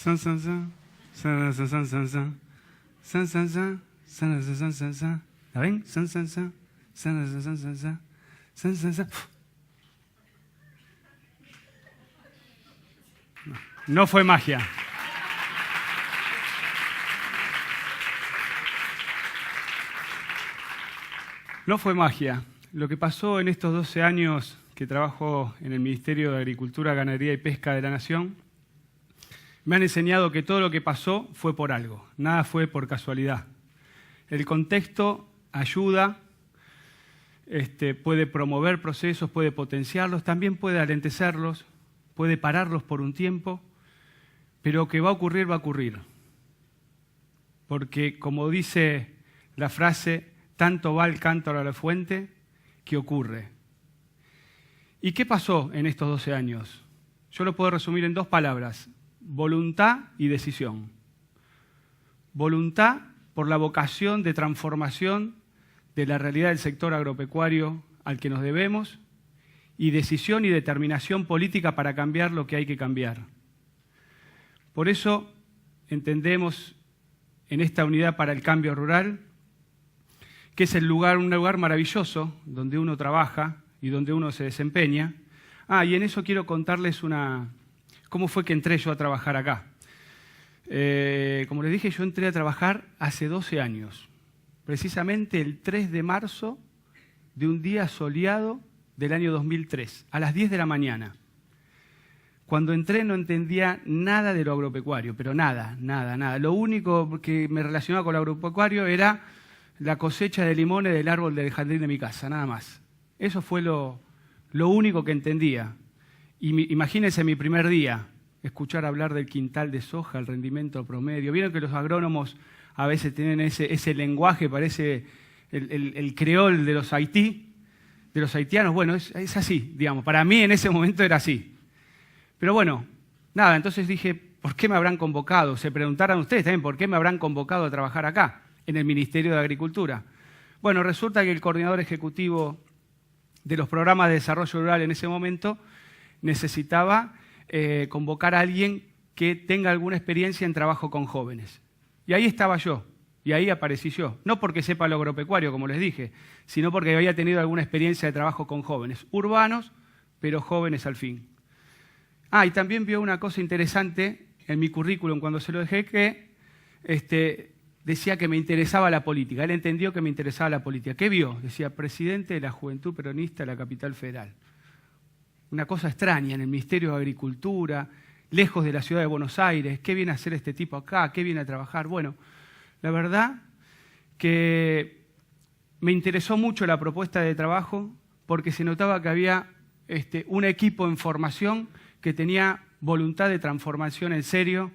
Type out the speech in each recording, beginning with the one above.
San, san, san. San, san, san, san, san. San, san, san. San, san, san, san, san. ¿La ven? San, san, san. San, san, san, san, san. San, san, san. No fue magia. No fue magia. Lo que pasó en estos 12 años que trabajo en el Ministerio de Agricultura, Ganadería y Pesca de la Nación, me han enseñado que todo lo que pasó fue por algo, nada fue por casualidad. El contexto ayuda, puede promover procesos, puede potenciarlos, también puede alentecerlos, puede pararlos por un tiempo, pero que va a ocurrir, va a ocurrir. Porque, como dice la frase, tanto va el cántaro a la fuente que ocurre. ¿Y qué pasó en estos 12 años? Yo lo puedo resumir en 2 palabras: voluntad y decisión. Voluntad por la vocación de transformación de la realidad del sector agropecuario al que nos debemos, y decisión y determinación política para cambiar lo que hay que cambiar. Por eso entendemos en esta unidad para el cambio rural que es un lugar maravilloso donde uno trabaja y donde uno se desempeña. Y en eso quiero contarles cómo fue que entré yo a trabajar acá. Como les dije, yo entré a trabajar hace 12 años, precisamente el 3 de marzo de un día soleado del año 2003, a las 10 de la mañana. Cuando entré no entendía nada de lo agropecuario, pero nada. Lo único que me relacionaba con lo agropecuario era la cosecha de limones del árbol del jardín de mi casa, nada más. Eso fue lo único que entendía. Y imagínense mi primer día, escuchar hablar del quintal de soja, el rendimiento promedio. Vieron que los agrónomos a veces tienen ese lenguaje, parece el creol de los haitianos. Bueno, es así, digamos. Para mí en ese momento era así. Pero bueno, nada, entonces dije, ¿por qué me habrán convocado? Se preguntaran ustedes también, ¿por qué me habrán convocado a trabajar acá, en el Ministerio de Agricultura? Bueno, resulta que el coordinador ejecutivo de los programas de desarrollo rural en ese momento necesitaba convocar a alguien que tenga alguna experiencia en trabajo con jóvenes. Y ahí estaba yo, y ahí aparecí yo. No porque sepa lo agropecuario, como les dije, sino porque había tenido alguna experiencia de trabajo con jóvenes, urbanos, pero jóvenes al fin. Y también vio una cosa interesante en mi currículum cuando se lo dejé, que decía que me interesaba la política. Él entendió que me interesaba la política. ¿Qué vio? Decía, presidente de la Juventud Peronista de la Capital Federal. Una cosa extraña en el Ministerio de Agricultura, lejos de la ciudad de Buenos Aires. ¿Qué viene a hacer este tipo acá? ¿Qué viene a trabajar? Bueno, la verdad que me interesó mucho la propuesta de trabajo porque se notaba que había un equipo en formación que tenía voluntad de transformación en serio,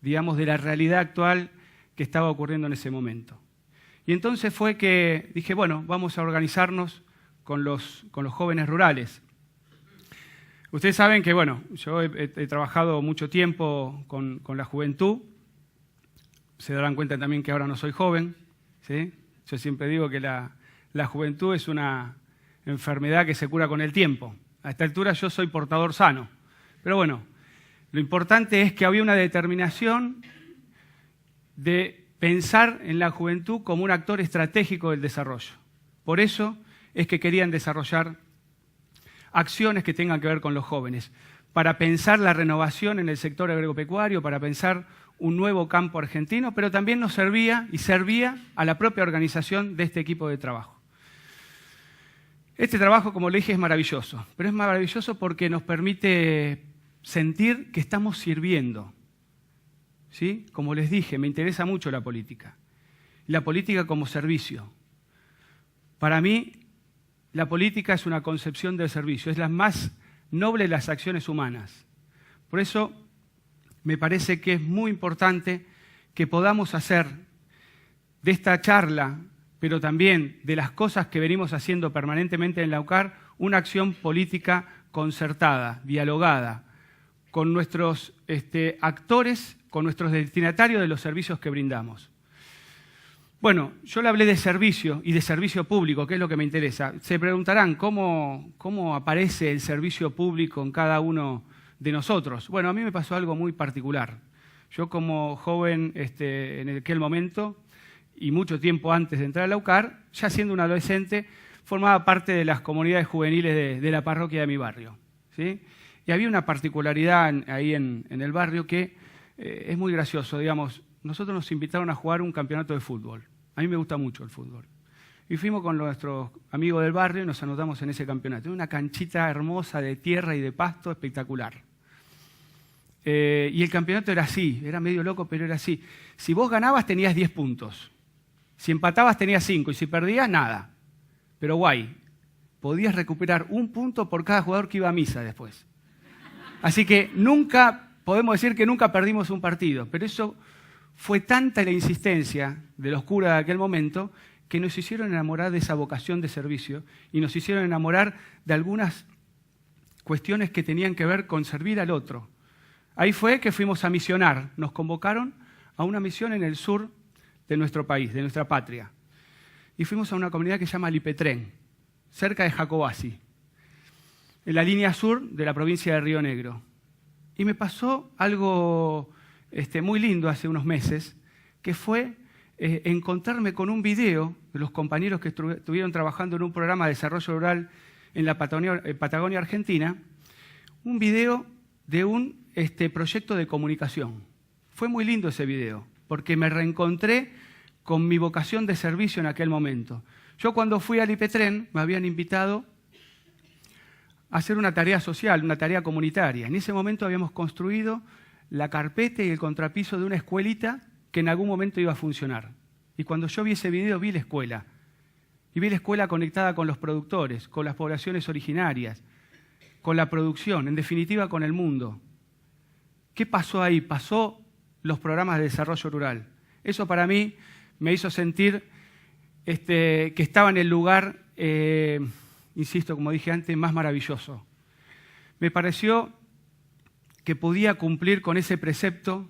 digamos, de la realidad actual que estaba ocurriendo en ese momento. Y entonces fue que dije, bueno, vamos a organizarnos con los jóvenes rurales. Ustedes saben que, bueno, yo he trabajado mucho tiempo con la juventud. Se darán cuenta también que ahora no soy joven, ¿sí? Yo siempre digo que la juventud es una enfermedad que se cura con el tiempo. A esta altura yo soy portador sano. Pero bueno, lo importante es que había una determinación de pensar en la juventud como un actor estratégico del desarrollo. Por eso es que querían desarrollar acciones que tengan que ver con los jóvenes, para pensar la renovación en el sector agropecuario, para pensar un nuevo campo argentino, pero también nos servía a la propia organización de este equipo de trabajo. Este trabajo, como le dije, es maravilloso, pero es maravilloso porque nos permite sentir que estamos sirviendo. ¿Sí? Como les dije, me interesa mucho la política como servicio. Para mí, la política es una concepción del servicio, es la más noble de las acciones humanas. Por eso me parece que es muy importante que podamos hacer de esta charla, pero también de las cosas que venimos haciendo permanentemente en la UCAR, una acción política concertada, dialogada, con nuestros actores, con nuestros destinatarios de los servicios que brindamos. Bueno, yo le hablé de servicio y de servicio público, que es lo que me interesa. Se preguntarán cómo aparece el servicio público en cada uno de nosotros. Bueno, a mí me pasó algo muy particular. Yo como joven en aquel momento, y mucho tiempo antes de entrar a la UCAR, ya siendo un adolescente, formaba parte de las comunidades juveniles de la parroquia de mi barrio, ¿sí? Y había una particularidad ahí en el barrio que es muy gracioso, digamos. Nosotros nos invitaron a jugar un campeonato de fútbol. A mí me gusta mucho el fútbol. Y fuimos con nuestros amigos del barrio y nos anotamos en ese campeonato. Una canchita hermosa de tierra y de pasto espectacular. Y el campeonato era así, era medio loco, pero era así. Si vos ganabas tenías 10 puntos. Si empatabas tenías 5 y si perdías, nada. Pero guay, podías recuperar 1 punto por cada jugador que iba a misa después. Así que podemos decir que nunca perdimos un partido, pero eso fue tanta la insistencia de los curas de aquel momento que nos hicieron enamorar de esa vocación de servicio y nos hicieron enamorar de algunas cuestiones que tenían que ver con servir al otro. Ahí fue que fuimos a misionar, nos convocaron a una misión en el sur de nuestro país, de nuestra patria. Y fuimos a una comunidad que se llama Lipetrén, cerca de Jacobasi, en la línea sur de la provincia de Río Negro. Y me pasó algo muy lindo hace unos meses, que fue encontrarme con un video de los compañeros que estuvieron trabajando en un programa de desarrollo rural en la Patagonia Argentina, un video de un proyecto de comunicación. Fue muy lindo ese video, porque me reencontré con mi vocación de servicio en aquel momento. Yo cuando fui al Lipetrén me habían invitado a hacer una tarea social, una tarea comunitaria. En ese momento habíamos construido la carpeta y el contrapiso de una escuelita que en algún momento iba a funcionar. Y cuando yo vi ese video vi la escuela. Y vi la escuela conectada con los productores, con las poblaciones originarias, con la producción, en definitiva con el mundo. ¿Qué pasó ahí? Pasó los programas de desarrollo rural. Eso para mí me hizo sentir que estaba en el lugar, insisto, como dije antes, más maravilloso. Me pareció que podía cumplir con ese precepto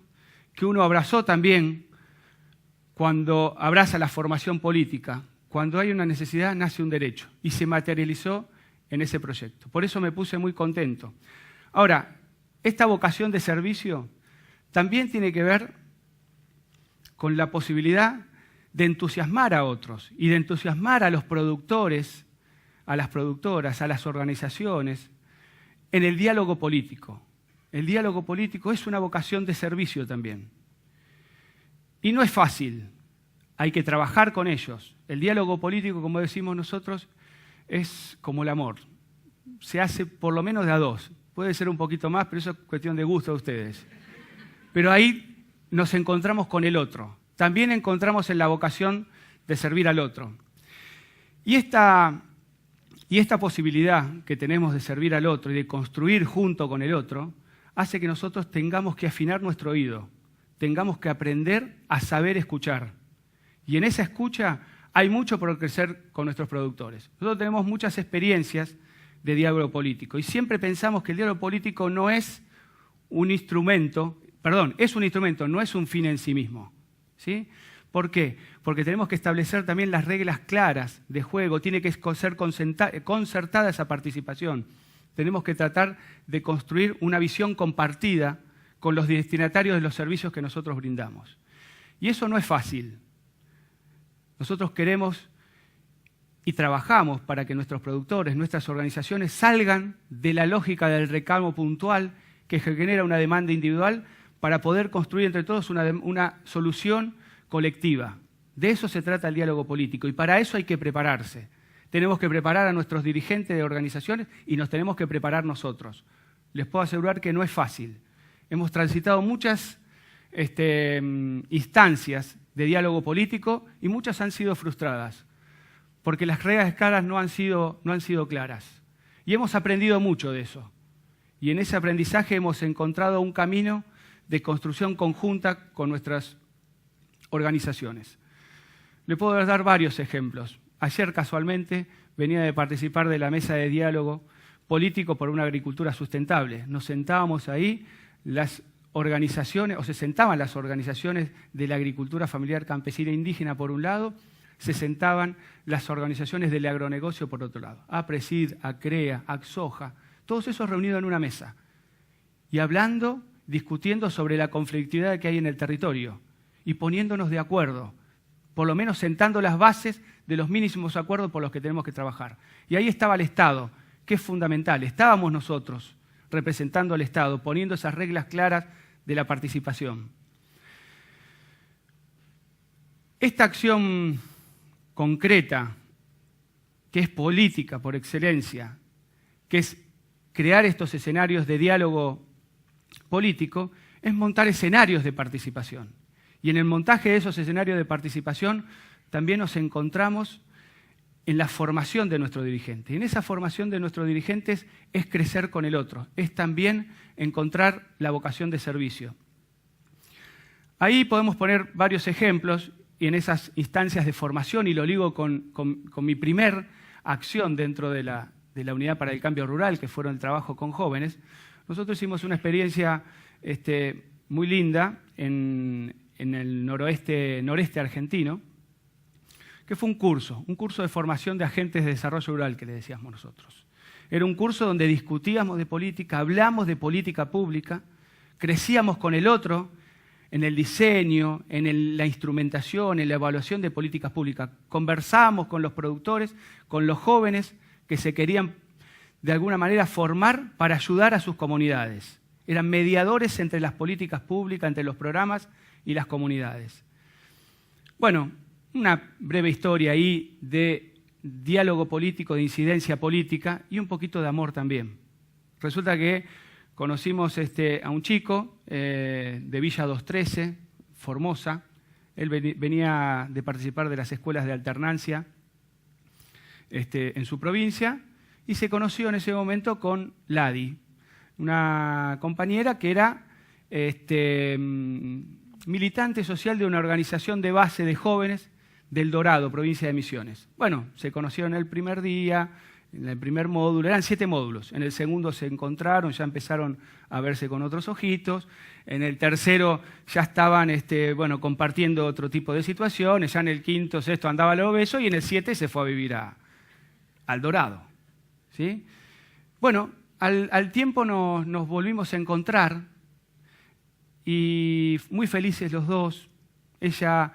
que uno abrazó también cuando abraza la formación política. Cuando hay una necesidad, nace un derecho. Y se materializó en ese proyecto. Por eso me puse muy contento. Ahora, esta vocación de servicio también tiene que ver con la posibilidad de entusiasmar a otros y de entusiasmar a los productores, a las productoras, a las organizaciones, en el diálogo político. El diálogo político es una vocación de servicio también. Y no es fácil, hay que trabajar con ellos. El diálogo político, como decimos nosotros, es como el amor. Se hace por lo menos de a dos. Puede ser un poquito más, pero eso es cuestión de gusto de ustedes. Pero ahí nos encontramos con el otro. También encontramos en la vocación de servir al otro. Y esta posibilidad que tenemos de servir al otro y de construir junto con el otro, hace que nosotros tengamos que afinar nuestro oído, tengamos que aprender a saber escuchar. Y en esa escucha hay mucho por crecer con nuestros productores. Nosotros tenemos muchas experiencias de diálogo político y siempre pensamos que el diálogo político no es un instrumento, es un instrumento, no es un fin en sí mismo. ¿Sí? ¿Por qué? Porque tenemos que establecer también las reglas claras de juego, tiene que ser concertada esa participación. Tenemos que tratar de construir una visión compartida con los destinatarios de los servicios que nosotros brindamos. Y eso no es fácil. Nosotros queremos y trabajamos para que nuestros productores, nuestras organizaciones salgan de la lógica del reclamo puntual que genera una demanda individual para poder construir entre todos una solución colectiva. De eso se trata el diálogo político y para eso hay que prepararse. Tenemos que preparar a nuestros dirigentes de organizaciones y nos tenemos que preparar nosotros. Les puedo asegurar que no es fácil. Hemos transitado muchas instancias de diálogo político y muchas han sido frustradas, porque las reglas claras no han sido claras. Y hemos aprendido mucho de eso. Y en ese aprendizaje hemos encontrado un camino de construcción conjunta con nuestras organizaciones. Le puedo dar varios ejemplos. Ayer, casualmente, venía de participar de la mesa de diálogo político por una agricultura sustentable. Nos sentábamos ahí, las organizaciones, o se sentaban las organizaciones de la agricultura familiar campesina e indígena por un lado, se sentaban las organizaciones del agronegocio por otro lado. APRESID, ACREA, ACSOJA, todos esos reunidos en una mesa y hablando discutiendo sobre la conflictividad que hay en el territorio y poniéndonos de acuerdo, por lo menos sentando las bases de los mínimos acuerdos por los que tenemos que trabajar. Y ahí estaba el Estado, que es fundamental. Estábamos nosotros representando al Estado, poniendo esas reglas claras de la participación. Esta acción concreta, que es política por excelencia, que es crear estos escenarios de diálogo político, es montar escenarios de participación. Y en el montaje de esos escenarios de participación también nos encontramos en la formación de nuestros dirigentes. Y en esa formación de nuestros dirigentes es crecer con el otro, es también encontrar la vocación de servicio. Ahí podemos poner varios ejemplos y en esas instancias de formación, y lo ligo con mi primer acción dentro de la Unidad para el Cambio Rural, que fueron el trabajo con jóvenes. Nosotros hicimos una experiencia muy linda en el noreste argentino, que fue un curso de formación de agentes de desarrollo rural, que le decíamos nosotros. Era un curso donde discutíamos de política, hablamos de política pública, crecíamos con el otro en el diseño, en la instrumentación, en la evaluación de políticas públicas. Conversábamos con los productores, con los jóvenes que se querían de alguna manera formar para ayudar a sus comunidades. Eran mediadores entre las políticas públicas, entre los programas y las comunidades. Bueno, una breve historia ahí de diálogo político, de incidencia política y un poquito de amor también. Resulta que conocimos a un chico de Villa 213, Formosa. Él venía de participar de las escuelas de alternancia en su provincia y se conoció en ese momento con Ladi, una compañera que era militante social de una organización de base de jóvenes del Dorado, provincia de Misiones. Bueno, se conocieron el primer día, en el primer módulo, eran 7 módulos. En el segundo se encontraron, ya empezaron a verse con otros ojitos. En el tercero ya estaban compartiendo otro tipo de situaciones. Ya en el quinto, sexto andaba lo obeso y en el 7 se fue a vivir al Dorado. ¿Sí? Bueno, al tiempo nos volvimos a encontrar y muy felices los dos. Ella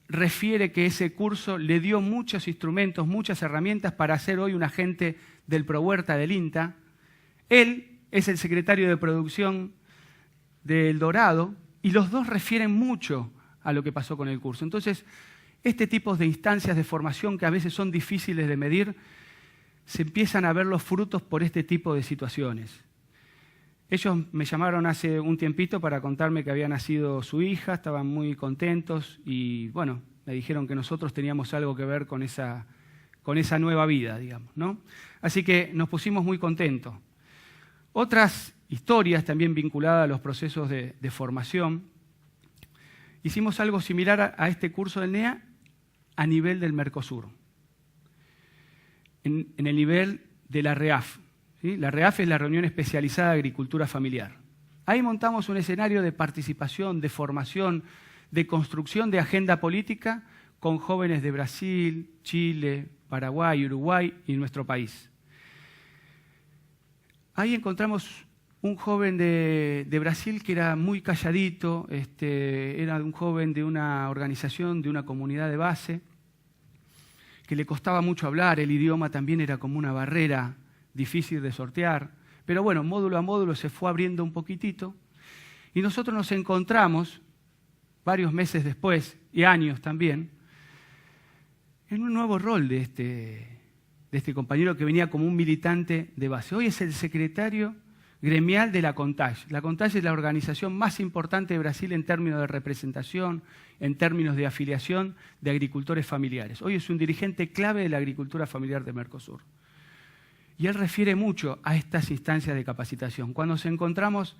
refiere que ese curso le dio muchos instrumentos, muchas herramientas para ser hoy un agente del ProHuerta del INTA. Él es el secretario de producción del Dorado y los dos refieren mucho a lo que pasó con el curso. Entonces, este tipo de instancias de formación que a veces son difíciles de medir, se empiezan a ver los frutos por este tipo de situaciones. Ellos me llamaron hace un tiempito para contarme que había nacido su hija, estaban muy contentos y, bueno, me dijeron que nosotros teníamos algo que ver con esa nueva vida, digamos, ¿no? Así que nos pusimos muy contentos. Otras historias también vinculadas a los procesos de formación. Hicimos algo similar a este curso del NEA a nivel del Mercosur, en el nivel de la REAF. ¿Sí? La REAF es la Reunión Especializada de Agricultura Familiar. Ahí montamos un escenario de participación, de formación, de construcción de agenda política con jóvenes de Brasil, Chile, Paraguay, Uruguay y nuestro país. Ahí encontramos un joven de Brasil que era muy calladito, era un joven de una organización, de una comunidad de base, que le costaba mucho hablar, el idioma también era como una barrera difícil de sortear, pero bueno, módulo a módulo se fue abriendo un poquitito y nosotros nos encontramos varios meses después, y años también, en un nuevo rol de este compañero que venía como un militante de base. Hoy es el secretario gremial de la CONTAGE. La CONTAGE es la organización más importante de Brasil en términos de representación, en términos de afiliación de agricultores familiares. Hoy es un dirigente clave de la agricultura familiar de Mercosur. Y él refiere mucho a estas instancias de capacitación. Cuando nos encontramos,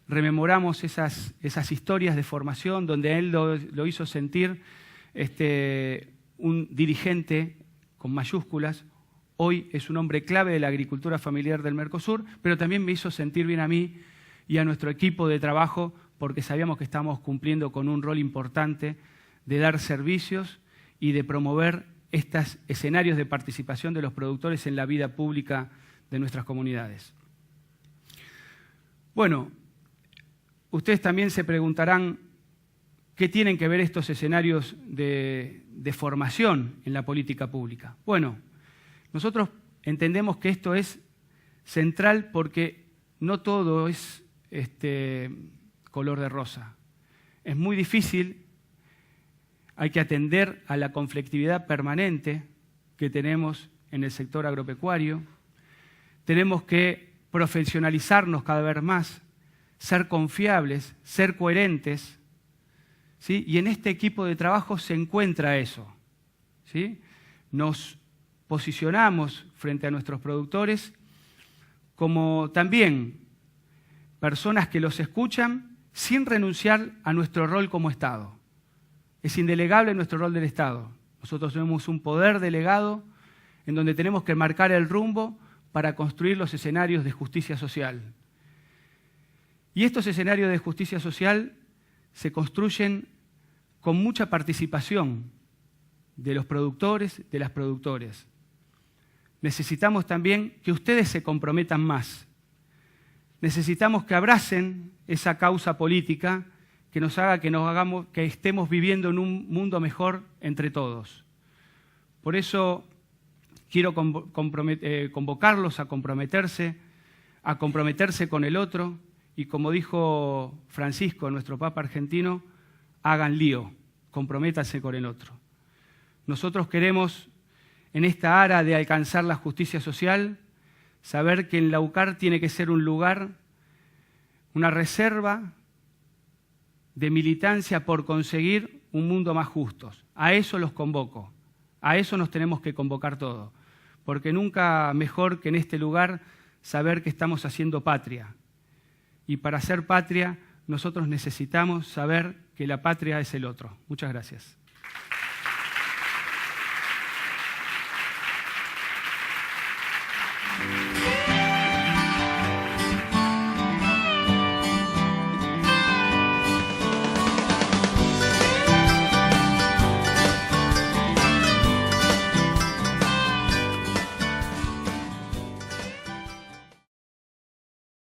rememoramos esas historias de formación donde él lo hizo sentir un dirigente con mayúsculas. Hoy es un hombre clave de la agricultura familiar del Mercosur, pero también me hizo sentir bien a mí y a nuestro equipo de trabajo porque sabíamos que estamos cumpliendo con un rol importante de dar servicios y de promover estos escenarios de participación de los productores en la vida pública de nuestras comunidades. Bueno, ustedes también se preguntarán qué tienen que ver estos escenarios de formación en la política pública. Bueno, nosotros entendemos que esto es central porque no todo es color de rosa. Es muy difícil, hay que atender a la conflictividad permanente que tenemos en el sector agropecuario. Tenemos que profesionalizarnos cada vez más, ser confiables, ser coherentes, ¿sí? Y en este equipo de trabajo se encuentra eso, ¿sí? Nos posicionamos frente a nuestros productores como también personas que los escuchan sin renunciar a nuestro rol como Estado. Es indelegable nuestro rol del Estado. Nosotros tenemos un poder delegado en donde tenemos que marcar el rumbo para construir los escenarios de justicia social. Y estos escenarios de justicia social se construyen con mucha participación de los productores, de las productoras. Necesitamos también que ustedes se comprometan más. Necesitamos que abracen esa causa política que nos haga que estemos viviendo en un mundo mejor entre todos. Por eso quiero convocarlos a comprometerse con el otro y, como dijo Francisco, nuestro Papa argentino, hagan lío, comprométanse con el otro. Nosotros queremos, en esta ara de alcanzar la justicia social, saber que en la UCAR tiene que ser un lugar, una reserva de militancia por conseguir un mundo más justo. A eso los convoco, a eso nos tenemos que convocar todos, porque nunca mejor que en este lugar saber que estamos haciendo patria. Y para hacer patria nosotros necesitamos saber que la patria es el otro. Muchas gracias.